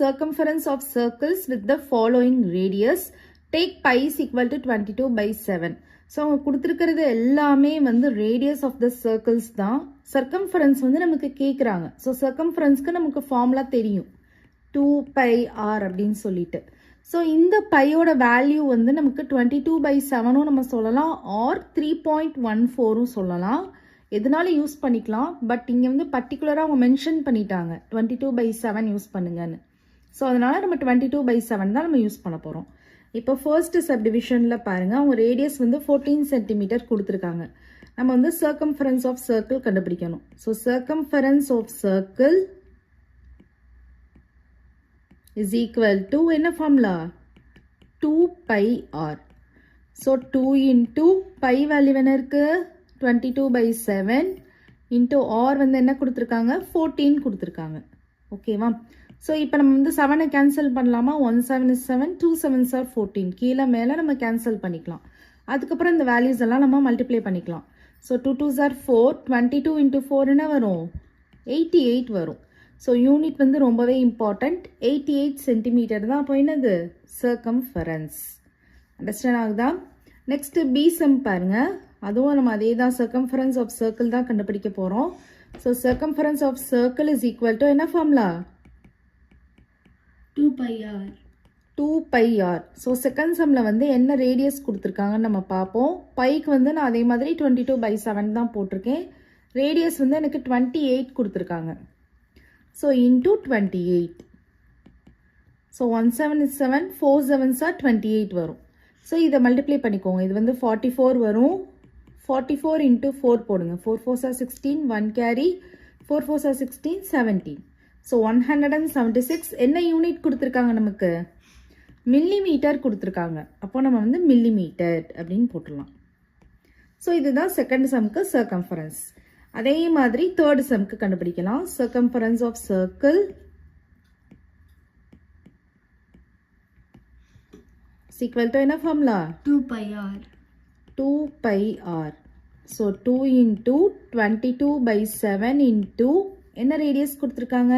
circumference of circles with the following radius. Take pi is equal to 22/7. So அவங்க கொடுத்திருக்கிறது எல்லாமே வந்து radius of the circles தான். Circumference வந்து நமக்கு கேக்குறாங்க. So circumferenceக்கு நமக்கு ஃபார்முலா தெரியும். 2πr அப்படின்னு சொல்லிட்டு. So இந்த பையோட வேல்யூ வந்து நமக்கு 22/7 நம்ம சொல்லலாம் or 3.14 சொல்லலாம். எதனால யூஸ் பண்ணிக்கலாம். பட் இங்க வந்து பர்టిక్యులரா அவங்க மென்ஷன் பண்ணிட்டாங்க 22/7 யூஸ் பண்ணுங்கன்னு. ஸோ அதனால நம்ம 22/7 தான் நம்ம யூஸ் பண்ண போறோம். இப்போ ஃபர்ஸ்ட் சப்டிவிஷன்ல பாருங்க அவங்க ரேடியஸ் வந்து 14 சென்டிமீட்டர் கொடுத்துருக்காங்க. நம்ம வந்து சர்க்கம்ஃபரன்ஸ் ஆஃப் சர்க்கிள் கண்டுபிடிக்கணும். So circumference of circle is equal to என்ன formula 2πr. So 2 into pi value என்ன இருக்கு 22/7 into r வந்து என்ன கொடுத்துருக்காங்க 14 கொடுத்துருக்காங்க. ஓகேவா. ஸோ இப்போ நம்ம வந்து 7 கேன்சல் பண்ணலாமா 1 7 is 7 2 7s are 14 கீழே மேலே நம்ம கேன்சல் பண்ணிக்கலாம். அதுக்கப்புறம் இந்த வேல்யூஸ் எல்லாம் நம்ம மல்டிப்ளை பண்ணிக்கலாம். ஸோ 2 2s are 4 22 into 4 என்ன வரும் 88 வரும். ஸோ யூனிட் வந்து ரொம்பவே இம்பார்ட்டண்ட் 88 சென்டிமீட்டர் தான். அப்போ என்னது சர்க்கம்ஃபரன்ஸ். அண்டர்ஸ்டாண்ட் ஆகுதா. நெக்ஸ்ட் பி சம் பாருங்க. அதுவும் நம்ம அதே தான் சர்க்கம்ஃபரன்ஸ் ஆஃப் சர்க்கிள் தான் கண்டுபிடிக்க போறோம். So circumference of circle is equal to என்ன formula 2πr. 2πr. So second சம்ல வந்து என்ன ரேடியஸ் கொடுத்துருக்காங்கன்னு நம்ம பார்ப்போம். பைக்கு வந்து நான் அதே மாதிரி 22/7 தான் போட்டிருக்கேன். ரேடியஸ் வந்து எனக்கு 28 கொடுத்துருக்காங்க. So into 28. So 1 7 is 7 4 7s are 28 வரும். ஸோ இதை மல்டிப்ளை பண்ணிக்கோங்க. இது வந்து 44 வரும். 44 into 4 போடுங்க. 4 4s are 16 1 carry 4 4s are 16 17. So 176 என்ன யூனிட் கொடுத்துருக்காங்க நமக்கு மில்லிமீட்டர் கொடுத்துருக்காங்க. அப்போ நம்ம வந்து மில்லிமீட்டர் அப்படின்னு போட்டுடலாம். ஸோ இதுதான் செகண்ட் சம்க்கு சர்க்கம்ஃபரன்ஸ். அதே மாதிரி தேர்ட் சம்க்கு கண்டுபிடிக்கலாம். Circumference of circle equal to என்ன formula 2πr. 2πr. So 2 into 22/7 into என்ன ரேடியஸ் கொடுத்துருக்காங்க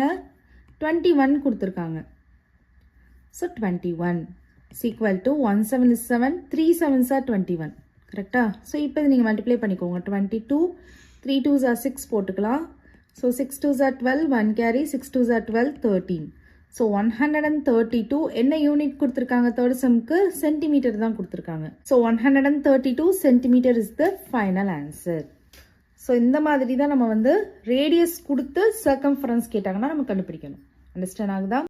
21 கொடுத்துருக்காங்க. So 21 equal to 1 7 is 7 3 7s are 21 கரெக்டா. ஸோ இப்போ இது நீங்கள் மல்டிப்ளை பண்ணிக்கோங்க. 22 3 2s are 6 போட்டுக்கலாம். So 6 2s are 12 1 carry 6 2s are 12 13. So 132 என்ன யூனிட் கொடுத்துருக்காங்க தேர்ட் சம்க்கு சென்டிமீட்டர் தான் கொடுத்துருக்காங்க. So 132 centimetre is the final answer. So இந்த மாதிரி தான் நம்ம வந்து ரேடியஸ் கொடுத்து சர்க்கம்ஃபரன்ஸ் கேட்டாங்கன்னா நம்ம கண்டுபிடிக்கணும். அண்டர்ஸ்டாண்ட் ஆகுதா.